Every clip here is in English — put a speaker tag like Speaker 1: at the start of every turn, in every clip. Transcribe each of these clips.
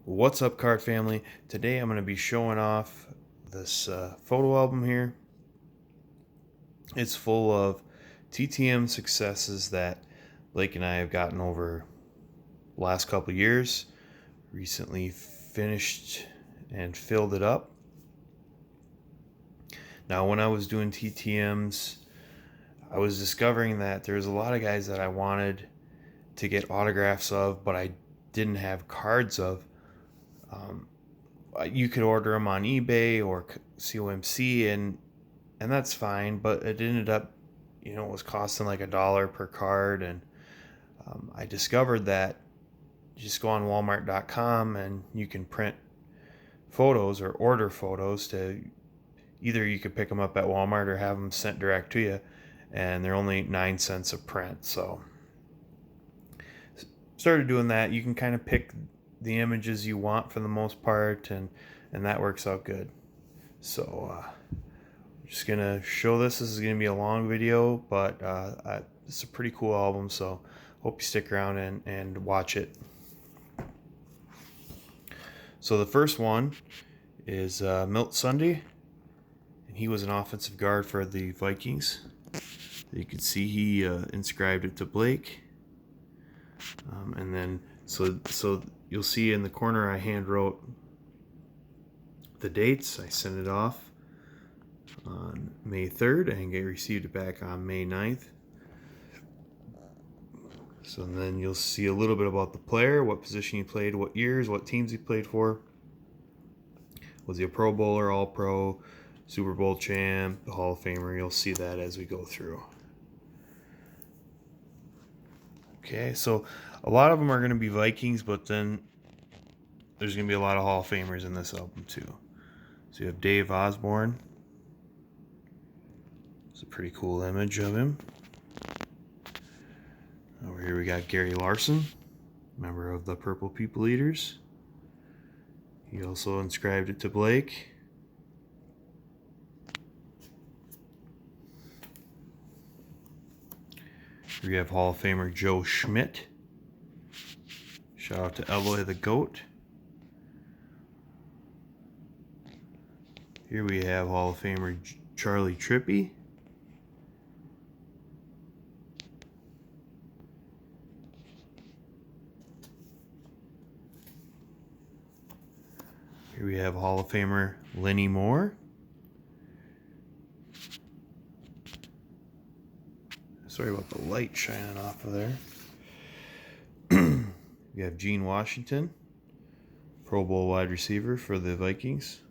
Speaker 1: What's up, card family? Today I'm going to be showing off this photo album here. It's full of TTM successes that Blake and I have gotten over the last couple years. Recently finished and filled it up. Now, when I was doing TTMs, I was discovering that there's a lot of guys that I wanted to get autographs of, but I didn't have cards of. You could order them on eBay or COMC, and that's fine. But it ended up, it was costing like $1 per card, and I discovered that you just go on Walmart.com and you can print photos or order photos to either you could pick them up at Walmart or have them sent direct to you, and they're only 9 cents a print. So started doing that. You can kind of pick the images you want for the most part, and that works out good. So I'm just gonna show this. This is gonna be a long video, but it's a pretty cool album, so hope you stick around and watch it. So the first one is Milt Sunday, and he was an offensive guard for the Vikings. You can see he inscribed it to Blake. And then so you'll see in the corner I hand wrote the dates. I sent it off on May 3rd and received it back on May 9th. So then you'll see a little bit about the player, what position he played, what years, what teams he played for. Was he a Pro Bowler, All-Pro, Super Bowl champ, the Hall of Famer? You'll see that as we go through. Okay, so a lot of them are going to be Vikings, but then there's going to be a lot of Hall of Famers in this album too. So you have Dave Osborne. It's a pretty cool image of him. Over here we got Gary Larson, member of the Purple People Eaters. He also inscribed it to Blake. Here we have Hall of Famer Joe Schmidt. Shout out to Eloy the Goat. Here we have Hall of Famer Charlie Trippy. Here we have Hall of Famer Lenny Moore. Sorry about the light shining off of there. We have Gene Washington, Pro Bowl wide receiver for the Vikings.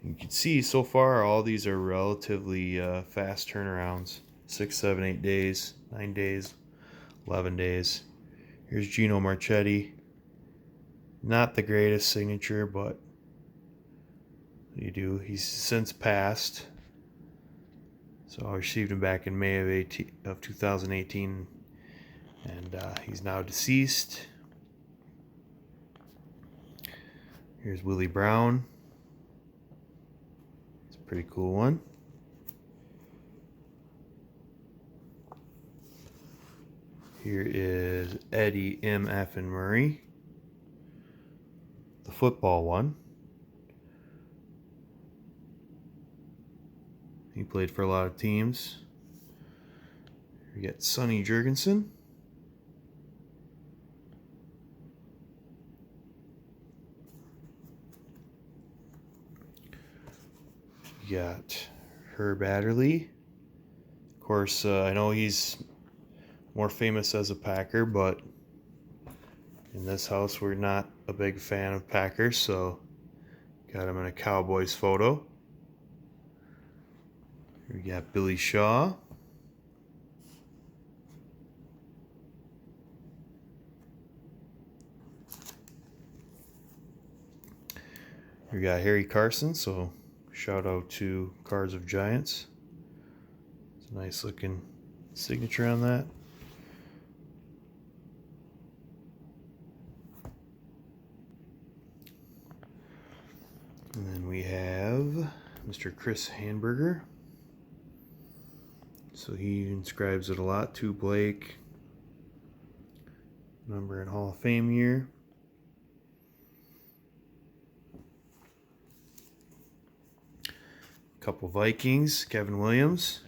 Speaker 1: You can see so far all these are relatively fast turnarounds. 6, 7, 8 days, 9 days, 11 days. Here's Gino Marchetti. Not the greatest signature, but he's since passed. So I received him back in May of 2018, and he's now deceased. Here's Willie Brown. It's a pretty cool one. Here is Eddie M.F. and Murray. The football one. He played for a lot of teams. We got Sonny Jurgensen. You got Herb Adderley. Of course, I know he's more famous as a Packer, but in this house we're not a big fan of Packers, so got him in a Cowboys photo. Here we got Billy Shaw. We got Harry Carson, so shout out to Cards of Giants. It's a nice looking signature on that. And then we have Mr. Chris Hamburger. So he inscribes it a lot to Blake. Number in Hall of Fame year. couple Vikings, Kevin Williams,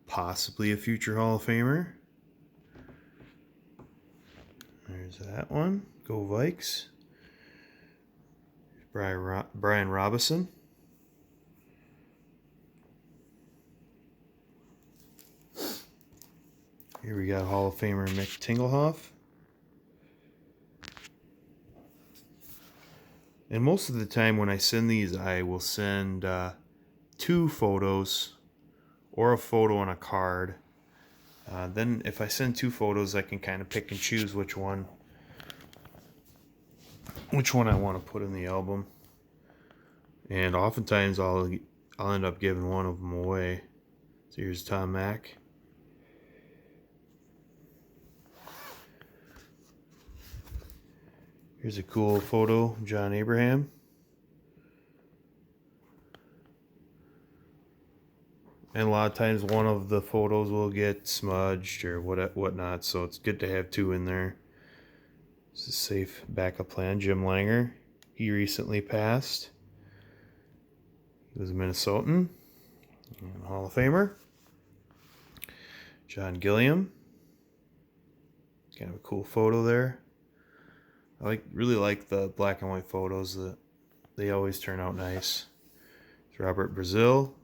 Speaker 1: possibly a future Hall of Famer. There's that one. Go Vikes. Brian Robinson. Here we got Hall of Famer Mick Tingelhoff. And most of the time when I send these, I will send 2 photos or a photo on a card. Then if I send 2 photos, I can kind of pick and choose which one I want to put in the album. And oftentimes I'll end up giving one of them away. So here's Tom Mack. Here's a cool photo, John Abraham. And a lot of times one of the photos will get smudged or whatnot, so it's good to have 2 in there. It's a safe backup plan. Jim Langer, he recently passed. He was a Minnesotan and Hall of Famer. John Gilliam. Kind of a cool photo there. I really like the black and white photos. They always turn out nice. It's Robert Brazil.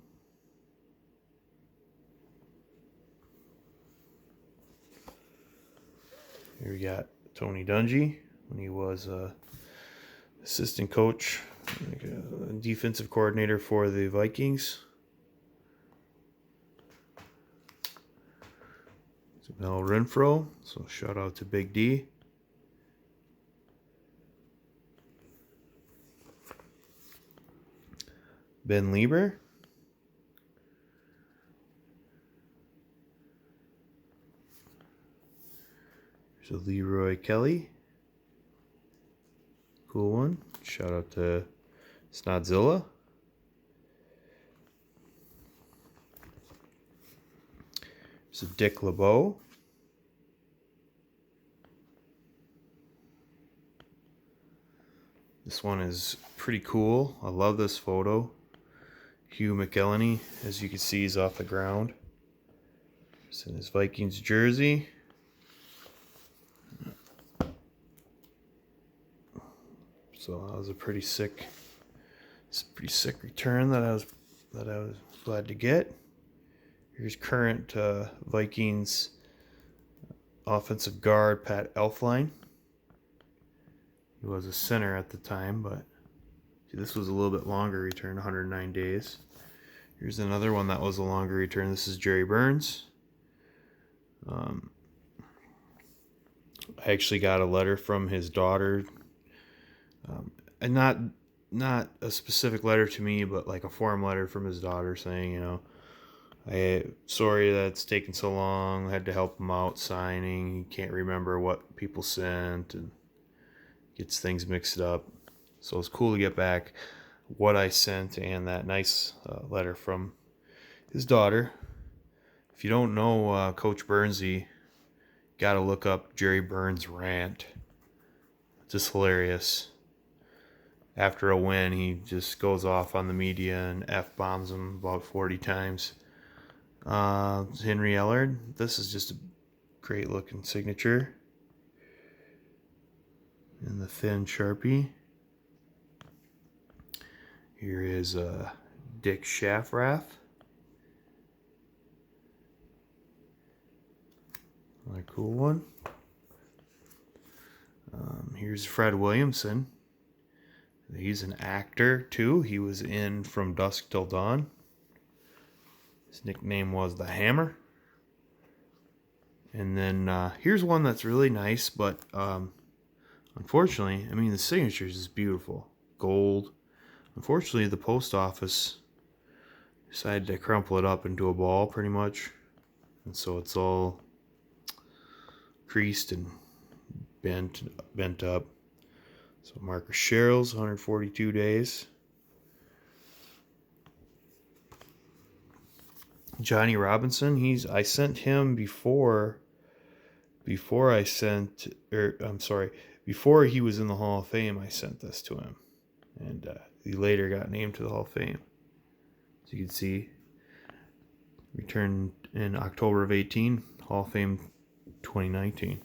Speaker 1: Here we got Tony Dungy when he was assistant coach, like a defensive coordinator for the Vikings. It's Mel Renfro, so shout out to Big D. Ben Lieber. There's a Leroy Kelly. Cool one. Shout out to Snodzilla. There's a Dick LeBeau. This one is pretty cool. I love this photo. Hugh McElhenney, as you can see, is off the ground. He's in his Vikings jersey. So that was a pretty sick return that I was glad to get. Here's current Vikings offensive guard Pat Elflein. He was a center at the time, but see, this was a little bit longer return, 109 days. Here's another one that was a longer return. This is Jerry Burns. I actually got a letter from his daughter, and not a specific letter to me, but like a form letter from his daughter saying, you know, sorry that it's taken so long. I had to help him out signing. He can't remember what people sent and gets things mixed up. So it's cool to get back what I sent and that nice letter from his daughter. If you don't know Coach Burnsy, got to look up Jerry Burns' rant. Just hilarious. After a win, he just goes off on the media and F-bombs them about 40 times. Henry Ellard. This is just a great looking signature. And the thin Sharpie. Here is Dick Shafrath. Another cool one. Here's Fred Williamson. He's an actor too. He was in From Dusk Till Dawn. His nickname was The Hammer. And then here's one that's really nice, but unfortunately, I mean, the signature is beautiful. Gold. Unfortunately, the post office decided to crumple it up into a ball pretty much. And so it's all creased and bent up. So Marcus Sherrills, 142 days. Johnny Robinson, I sent him before he was in the Hall of Fame. I sent this to him, and he later got named to the Hall of Fame. As you can see, returned in October of 18, Hall of Fame 2019.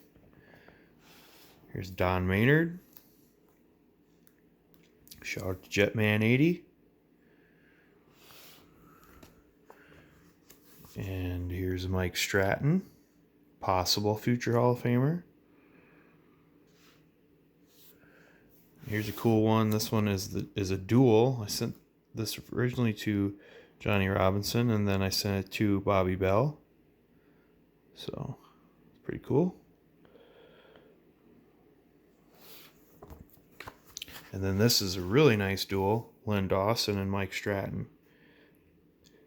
Speaker 1: Here's Don Maynard. Shout out to Jetman 80. And here's Mike Stratton, possible future Hall of Famer. Here's a cool one. This one is a duel. I sent this originally to Johnny Robinson, and then I sent it to Bobby Bell. So, it's pretty cool. And then this is a really nice duel, Len Dawson and Mike Stratton.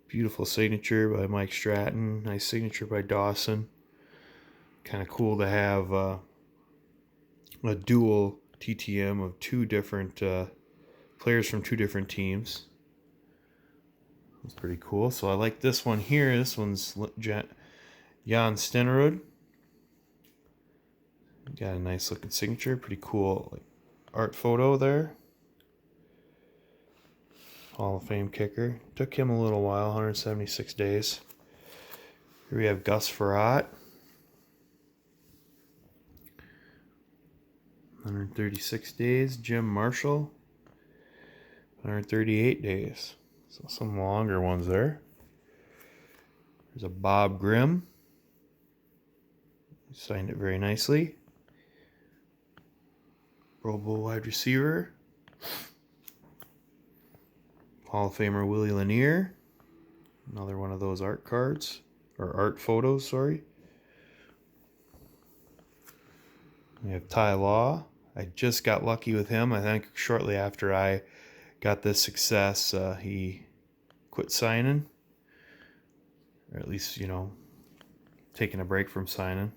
Speaker 1: Beautiful signature by Mike Stratton. Nice signature by Dawson. Kind of cool to have a dual TTM of two different players from two different teams. That's pretty cool. So I like this one here. This one's Jan Stenerud. Got a nice looking signature. Pretty cool art photo there. Hall of Fame kicker. Took him a little while, 176 days. Here we have Gus Frerotte. 136 days. Jim Marshall. 138 days. So some longer ones there. There's a Bob Grimm. He signed it very nicely. Pro Bowl wide receiver. Hall of Famer Willie Lanier. Another one of those art cards. Or art photos, sorry. We have Ty Law. I just got lucky with him. I think shortly after I got this success, he quit signing. Or at least, taking a break from signing.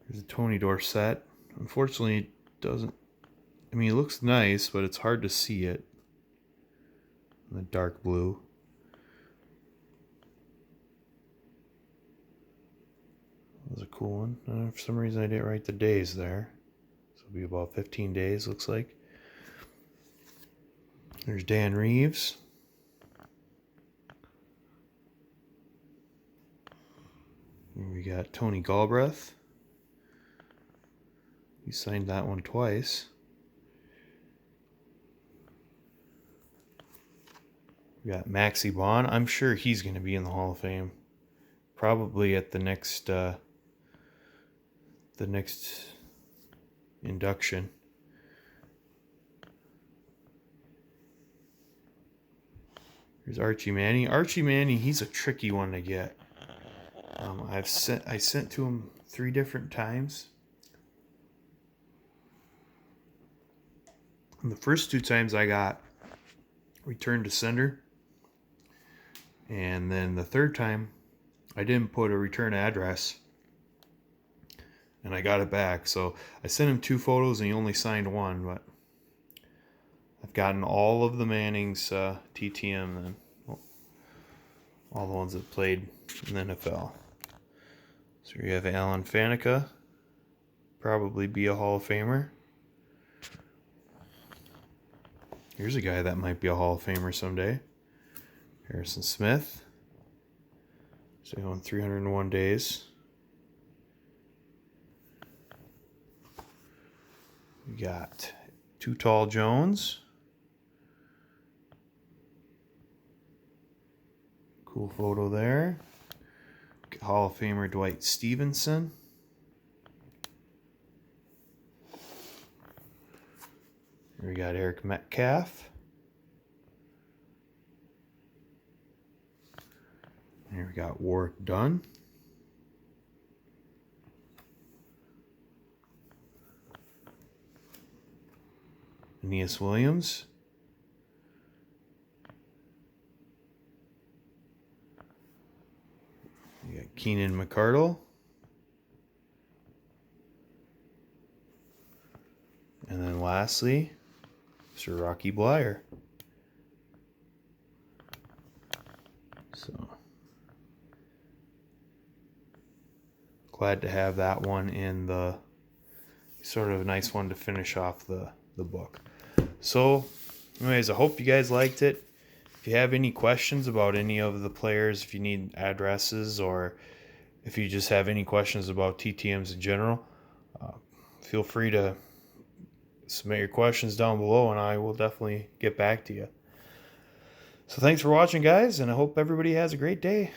Speaker 1: There's a Tony Dorsett. Unfortunately, it doesn't... it looks nice, but it's hard to see it. The dark blue. That was a cool one. For some reason I didn't write the days there. So it'll be about 15 days, looks like. There's Dan Reeves. Here we got Tony Galbraith. He signed that one twice. We got Maxie Bond. I'm sure he's going to be in the Hall of Fame. Probably at the next induction. Here's Archie Manning. Archie Manning, he's a tricky one to get. I sent to him 3 different times. And the first 2 times I got returned to sender. And then the third time, I didn't put a return address. And I got it back. So I sent him 2 photos and he only signed 1. But I've gotten all of the Mannings TTM then. Well, all the ones that played in the NFL. So you have Alan Faneca. Probably be a Hall of Famer. Here's a guy that might be a Hall of Famer someday. Harrison Smith. So on 301 days. We got Too Tall Jones. Cool photo there. Hall of Famer Dwight Stevenson. Here we got Eric Metcalf. Here we got Warwick Dunn. Aeneas Williams. We got Keenan McCardle. And then lastly, Sir Rocky Blyer. So glad to have that one in the sort of a nice one to finish off the book. So anyways, I hope you guys liked it. If you have any questions about any of the players, if you need addresses, or if you just have any questions about TTMs in general, feel free to submit your questions down below, and I will definitely get back to you. So thanks for watching, guys, and I hope everybody has a great day.